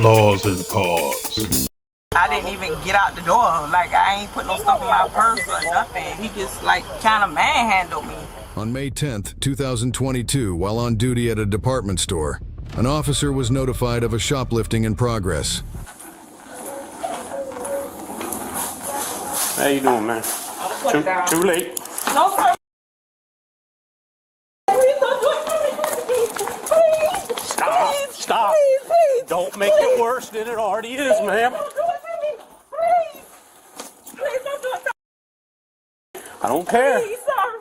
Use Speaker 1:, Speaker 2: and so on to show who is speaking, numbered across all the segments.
Speaker 1: laws and cause.
Speaker 2: I didn't even get out the door. Like, I ain't put no stuff in my purse or nothing. He just, like, kind of manhandled me.
Speaker 3: On May 10th, 2022, while on duty at a department store, an officer was notified of a shoplifting in progress.
Speaker 4: How you doing, man? Too late.
Speaker 2: No, sir.
Speaker 4: Stop. Stop.
Speaker 2: Please.
Speaker 4: Don't make it worse than it already is, ma'am.
Speaker 2: Please don't do it to me.
Speaker 4: I don't care.
Speaker 2: Please, sir.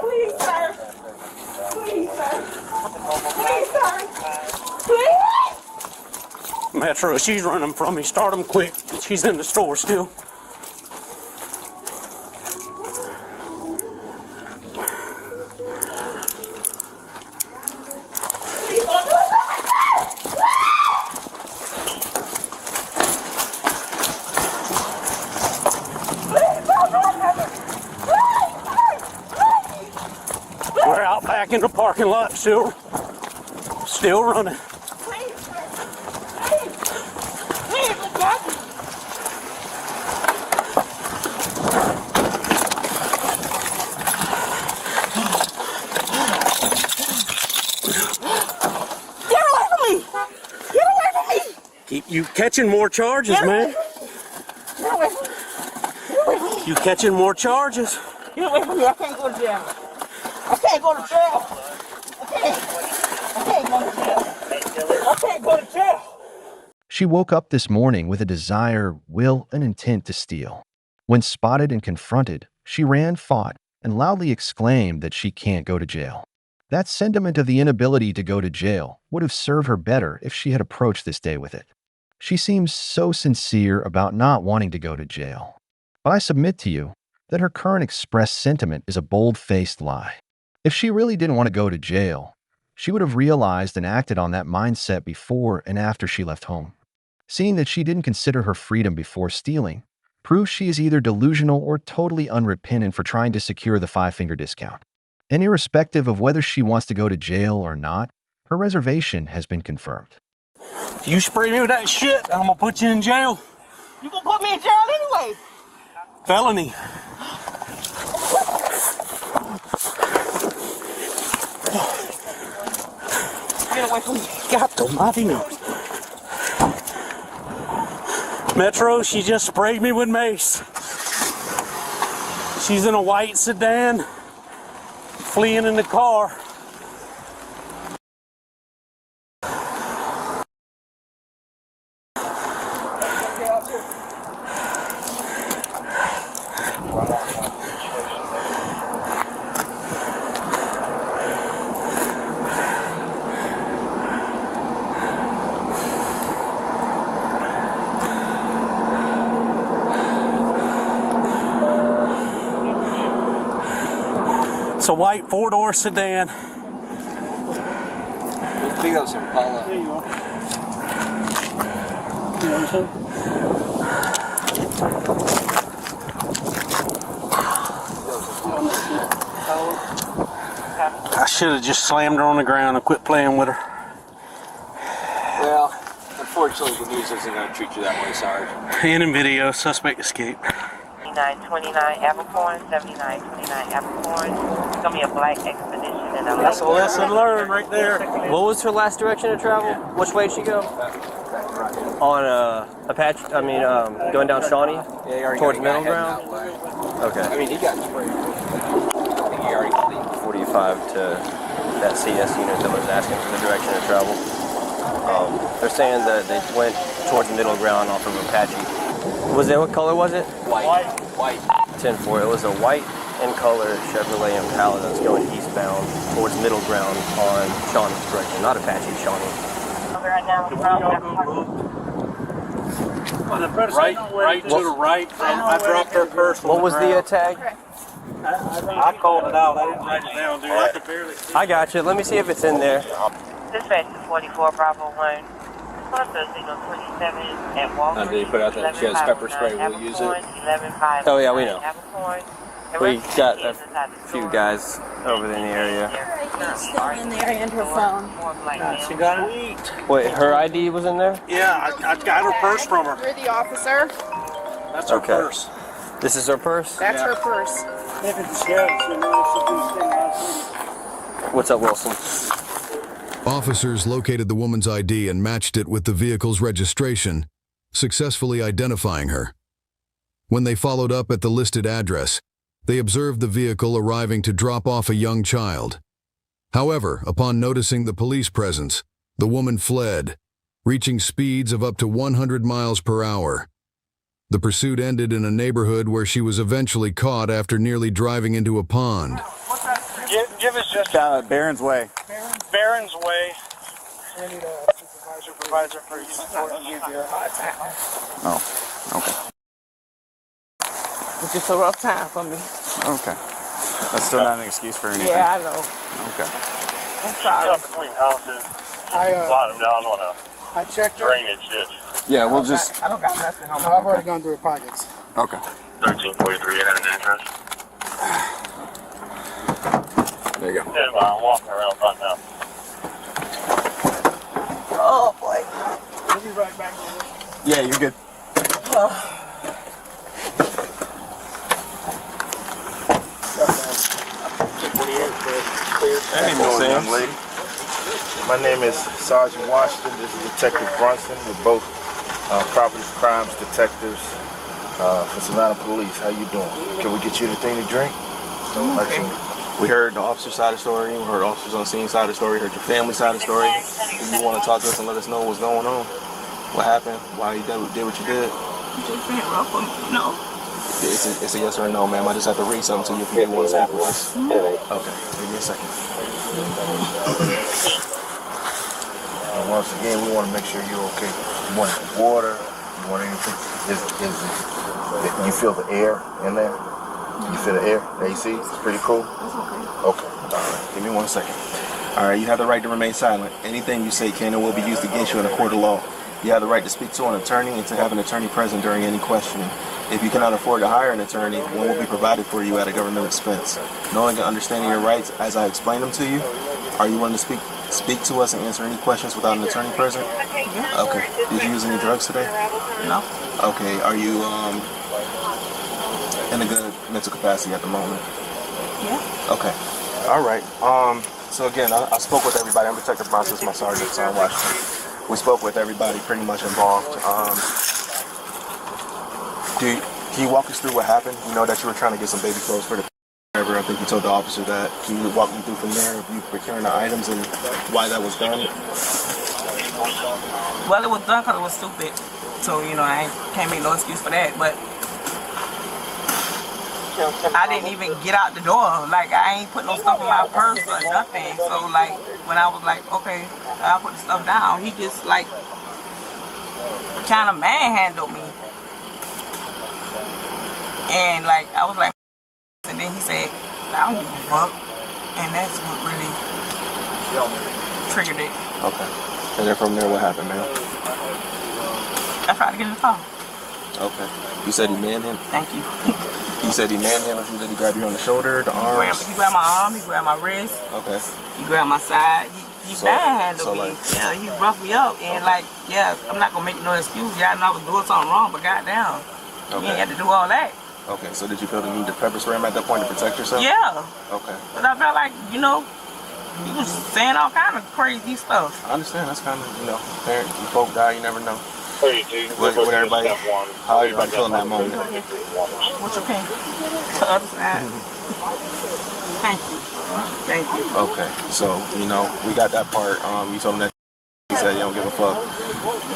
Speaker 2: Please, sir. Please, sir. Please, sir. Please.
Speaker 4: Metro, she's running from me. Start them quick. She's in the store still. We're out back in the parking lot, still running. Keep you catching more charges, man. You catching more charges.
Speaker 2: Get away from me. I can't go to jail. I can't go to jail. I can't go to jail. I can't go to jail.
Speaker 5: She woke up this morning with a desire, will, and intent to steal. When spotted and confronted, she ran, fought, and loudly exclaimed that she can't go to jail. That sentiment of the inability to go to jail would have served her better if she had approached this day with it. She seems so sincere about not wanting to go to jail. But I submit to you that her current expressed sentiment is a bold-faced lie. If she really didn't want to go to jail, she would have realized and acted on that mindset before and after she left home. Seeing that she didn't consider her freedom before stealing proves she is either delusional or totally unrepentant for trying to secure the five-finger discount. And irrespective of whether she wants to go to jail or not, her reservation has been confirmed.
Speaker 4: You spray me with that shit, I'm gonna put you in jail.
Speaker 2: You gonna put me in jail anyway?
Speaker 4: Felony.
Speaker 2: Get away from me.
Speaker 4: God almighty knows. Metro, she just sprayed me with mace. She's in a white sedan, fleeing in the car. It's a white four-door sedan.
Speaker 6: Big up some Impala.
Speaker 4: There you are. I should have just slammed her on the ground and quit playing with her.
Speaker 6: Well, unfortunately, the news isn't going to treat you that way, Sarge.
Speaker 4: In video, suspect escaped.
Speaker 7: 7929 Abercorn, 7929 Abercorn. It's gonna be a black expedition. And
Speaker 4: That's a lesson learned right there.
Speaker 8: What was her last direction of travel? Which way did she go? On Apache, going down Shawnee?
Speaker 6: Yeah,
Speaker 8: towards middle ground? Okay.
Speaker 6: I mean, he got sprayed. I think he already
Speaker 8: 45 to that CS unit that was asking for the direction of travel. They're saying that they went towards middle ground off of Apache. What color was it?
Speaker 6: White.
Speaker 8: 10-4. It was a white in color Chevrolet Impala that's going eastbound towards middle ground on Shawnee's direction, not Apache, Shawnee.
Speaker 4: Right to the right. I dropped her purse.
Speaker 8: What was the tag?
Speaker 4: I called it out. I didn't write it down, dude. I could barely see.
Speaker 8: I got you. Let me see if it's in there.
Speaker 7: Dispatch to 44 Bravo 1. Signal 27 at Walgreens.
Speaker 6: Did he put out that she has pepper spray? We'll use it.
Speaker 8: Oh, yeah, we know. We got a few guys over there in the area.
Speaker 2: Still in there and her phone.
Speaker 4: She got it?
Speaker 8: Wait, her ID was in there?
Speaker 4: Yeah, I got her purse from her.
Speaker 9: You're the officer.
Speaker 4: That's her
Speaker 8: Okay.
Speaker 4: purse.
Speaker 8: This is her purse?
Speaker 9: That's her purse.
Speaker 4: Look at the scales. You know,
Speaker 8: What's up, Wilson?
Speaker 3: Officers located the woman's ID and matched it with the vehicle's registration, successfully identifying her. When they followed up at the listed address, they observed the vehicle arriving to drop off a young child. However, upon noticing the police presence, the woman fled, reaching speeds of up to 100 miles per hour. The pursuit ended in a neighborhood where she was eventually caught after nearly driving into a pond.
Speaker 4: give us just
Speaker 10: Barron's Way.
Speaker 4: Barron's Way.
Speaker 9: We need a
Speaker 4: Supervisor for you.
Speaker 10: Oh, okay.
Speaker 9: It's just a rough time for me.
Speaker 10: Okay. That's still not an excuse for anything.
Speaker 9: Yeah, I know.
Speaker 10: Okay.
Speaker 9: I'm sorry.
Speaker 1: Between houses,
Speaker 9: I
Speaker 1: slide them down on
Speaker 9: I checked
Speaker 1: a
Speaker 9: her.
Speaker 1: drainage ditch.
Speaker 10: Yeah, we'll just.
Speaker 9: I don't got nothing on me. I've already gone through her pockets.
Speaker 10: Okay.
Speaker 1: 1343 had an entrance.
Speaker 10: There you go.
Speaker 1: Yeah, I'm walking around right now.
Speaker 9: Oh boy. We'll be right back.
Speaker 10: Yeah, you're good.
Speaker 11: How you doing, young lady? My name is Sergeant Washington. This is Detective Brunson. We're both property crimes detectives for Savannah Police. How you doing? Can we get you anything to drink?
Speaker 8: Okay. We heard the officer side of the story. We heard officers on the scene side of the story. Heard your family side of the story. If you want to talk to us and let us know what's going on, what happened, why you did what you did.
Speaker 9: Just being rough on me, no.
Speaker 8: It's a yes or a no, ma'am. I just have to read something to you if you want to speak with us. Okay, give me a second.
Speaker 11: Once again, we want to make sure you're okay. You want water? You want anything? You feel the air in there? You feel the air? AC? It's pretty cool? Okay.
Speaker 8: All right, give me 1 second. All right, you have the right to remain silent. Anything you say can and will be used against you in a court of law. You have the right to speak to an attorney and to have an attorney present during any questioning. If you cannot afford to hire an attorney, one will be provided for you at a government expense. Knowing and understanding your rights as I explain them to you, are you willing to speak to us and answer any questions without an attorney present?
Speaker 9: Yeah.
Speaker 8: Okay. Did you use any drugs today?
Speaker 9: No.
Speaker 8: Okay. Are you in a good mental capacity at the moment?
Speaker 9: Yeah.
Speaker 8: Okay. All right. So again, I spoke with everybody. I'm Detective Bronson, my sergeant, Sergeant Washington. We spoke with everybody pretty much involved. Can you walk us through what happened? We know that you were trying to get some baby clothes for the I think you told the officer that. Can you walk me through from there of you procuring the items and why that was done?
Speaker 9: Well, it was done because it was stupid. So, you know, I can't make no excuse for that. But I didn't even get out the door. Like, I ain't put no stuff in my purse or nothing. So, like, when I was like, okay, I'll put the stuff down, he just, like, kind of manhandled me. And, like, I was like, and then he said, I don't give a fuck. And that's what really triggered it.
Speaker 8: Okay. And then from there, what happened, man?
Speaker 9: I tried to get in the car.
Speaker 8: Okay. You said he manhandled?
Speaker 9: Thank you.
Speaker 8: You said he manhandled you? Did he grab you on the shoulder, the arms?
Speaker 9: He grabbed my arm, he grabbed my wrist.
Speaker 8: Okay.
Speaker 9: He grabbed my side. He manhandled me.
Speaker 8: Like,
Speaker 9: yeah, he roughed me up. And like, yeah, I'm not going to make no excuse. Yeah, I know I was doing something wrong, but goddamn, you ain't had to do all that.
Speaker 8: Okay, so did you feel the need to pepper spray him at that point to protect yourself?
Speaker 9: Yeah.
Speaker 8: Okay.
Speaker 9: But I felt like, you know, he was saying all kind of crazy stuff.
Speaker 8: I understand. That's kind of, you know, parent, you both die, you never know.
Speaker 1: What
Speaker 8: everybody, how everybody feel in that moment?
Speaker 9: What's your pain? The other side. Thank you. Thank you.
Speaker 8: Okay, so, you know, we got that part. You told him that he said you don't give a fuck.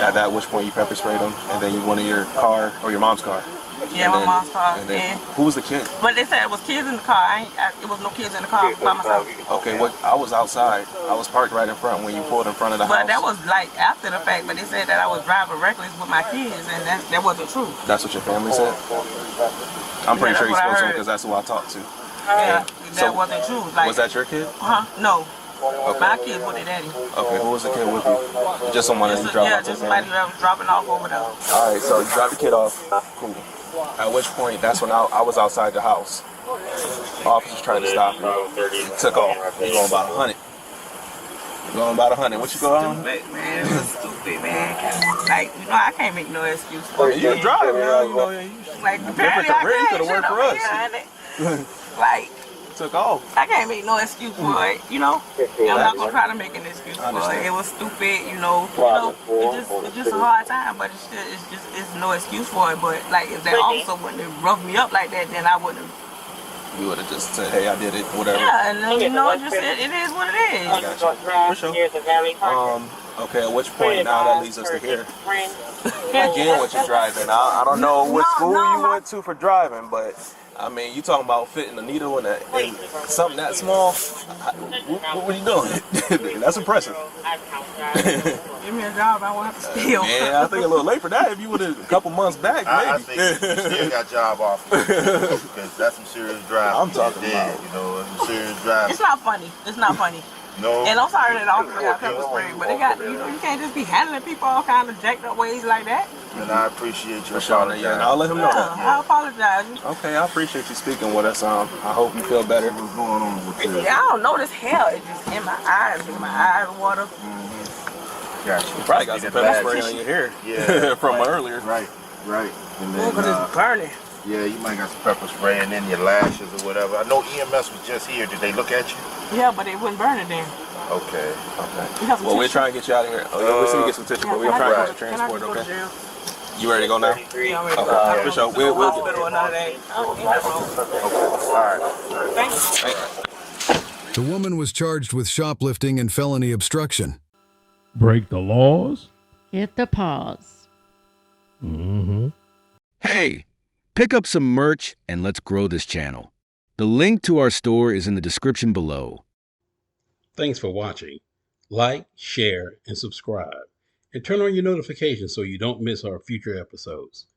Speaker 8: At that which point you pepper sprayed him, and then you went in your car, or your mom's car.
Speaker 9: Yeah, my mom's car.
Speaker 8: And then, who was the kid?
Speaker 9: But they said it was kids in the car. It was no kids in the car by myself.
Speaker 8: Okay, I was outside. I was parked right in front when you pulled in front of the house.
Speaker 9: But that was like after the fact. But they said that I was driving reckless with my kids, and that wasn't true.
Speaker 8: That's what your family said? I'm pretty sure you're supposed to, because that's who I talked to.
Speaker 9: Yeah, that wasn't true. Like,
Speaker 8: was that your kid?
Speaker 9: No.
Speaker 8: Okay.
Speaker 9: My kids with their daddy.
Speaker 8: Okay, who was the kid with you? Just someone that you dropped off?
Speaker 9: Yeah, just somebody that was dropping off over there.
Speaker 8: Alright, so you dropped the kid off. Cool. At which point, that's when I was outside the house. Officers trying to stop him. He took off. He going about 100. Going about 100. What you go on?
Speaker 9: Stupid, man. It was stupid, man. Like, you know, I can't make no excuse for it.
Speaker 8: You drive now, you know.
Speaker 9: Like, apparently I
Speaker 8: You could
Speaker 9: can't.
Speaker 8: have worked for us.
Speaker 9: Like,
Speaker 8: Took off.
Speaker 9: I can't make no excuse for it, you know. I'm not gonna try to make an excuse for it. It was stupid, you know. It's just a hard time, but it's no excuse for it. But like, if that officer wouldn't have roughed me up like that, then I wouldn't have.
Speaker 8: You would have just said, hey, I did it, whatever.
Speaker 9: Yeah, and then, you know, it is what it is.
Speaker 8: I got you. For sure. Okay, at which point now that leads us to here. Again, what you're driving. I don't know what school you went to for driving, but I mean, you talking about fitting a needle in something that small. What were you doing? That's impressive.
Speaker 9: Give me a job, I won't have to steal.
Speaker 8: Yeah, I think a little late for that. If you would have a couple months back, maybe.
Speaker 11: I think you still got job offers because that's some serious driving.
Speaker 8: I'm talking about.
Speaker 11: You know, some serious driving.
Speaker 9: It's not funny. It's not funny.
Speaker 11: No.
Speaker 9: And I'm sorry that officer got pepper spray, but they got, you know, you can't just be handling people all kind of jacked up ways like that.
Speaker 11: And I appreciate your
Speaker 8: apology. Yeah, I'll let him know.
Speaker 9: I apologize.
Speaker 8: Okay, I appreciate you speaking with us. I hope you feel better.
Speaker 11: What's going on with this?
Speaker 9: I don't know this hell. It's just in my eyes, water.
Speaker 11: Gotcha.
Speaker 8: You probably got some pepper spray on your hair.
Speaker 11: Yeah.
Speaker 8: From earlier.
Speaker 11: Right. And then,
Speaker 9: Because it's burning.
Speaker 11: yeah, you might got some pepper spray and then your lashes or whatever. I know EMS was just here. Did they look at you?
Speaker 9: Yeah, but it wouldn't burn it then.
Speaker 11: Okay.
Speaker 8: Well, we're trying to get you out of here. We're trying to get some tissue, but we're trying to get you transported, okay? You ready to go now?
Speaker 9: Yeah, I'm ready to go.
Speaker 8: Okay, for sure. We'll get
Speaker 9: Hospital another day.
Speaker 11: All right.
Speaker 9: Thank you.
Speaker 3: The woman was charged with shoplifting and felony obstruction.
Speaker 12: Break the laws.
Speaker 13: Hit the pause.
Speaker 14: Hey, pick up some merch and let's grow this channel. The link to our store is in the description below.
Speaker 12: Thanks for watching. Like, share, and subscribe. And turn on your notifications so you don't miss our future episodes.